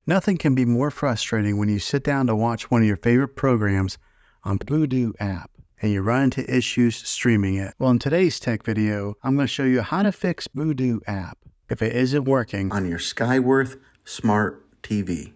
Nothing can be more frustrating when you sit down to watch one of your favorite programs on Vudu app and you run into issues streaming it. Well, in today's tech video, I'm going to show you how to fix Vudu app if it isn't working on your Skyworth Smart TV.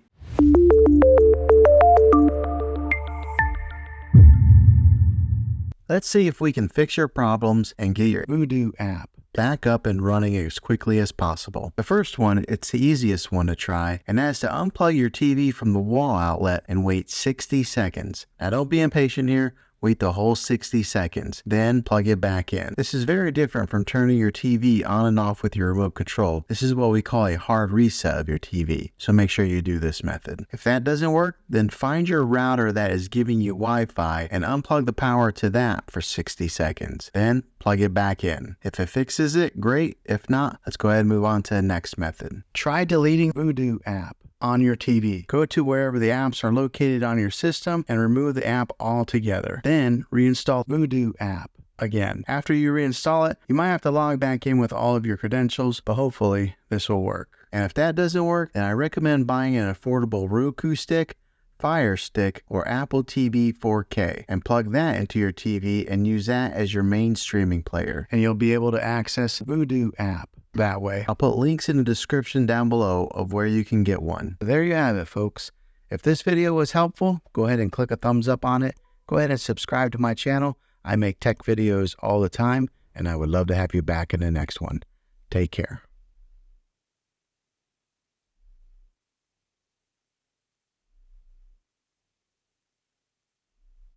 Let's see if we can fix your problems and get your Vudu app back up and running as quickly as possible. The first one, it's the easiest one to try, and that's to unplug your TV from the wall outlet and wait 60 seconds. Now don't be impatient here. Wait the whole 60 seconds, then plug it back in. This is very different from turning your TV on and off with your remote control. This is what we call a hard reset of your TV, so make sure you do this method. If that doesn't work, then find your router that is giving you Wi-Fi and unplug the power to that for 60 seconds. Then plug it back in. If it fixes it, great. If not, let's go ahead and move on to the next method. Try deleting Vudu app on your TV. Go to wherever the apps are located on your system and remove the app altogether. Then reinstall Vudu app again. After you reinstall it, you might have to log back in with all of your credentials, but hopefully this will work. And if that doesn't work, then I recommend buying an affordable Roku stick, Fire Stick, or Apple TV 4K and plug that into your TV and use that as your main streaming player. And you'll be able to access Vudu app that way. I'll put links in the description down below of where you can get one. There you have it, folks. If this video was helpful, go ahead and click a thumbs up on it. Go ahead and subscribe to my channel. I make tech videos all the time, and I would love to have you back in the next one. Take care.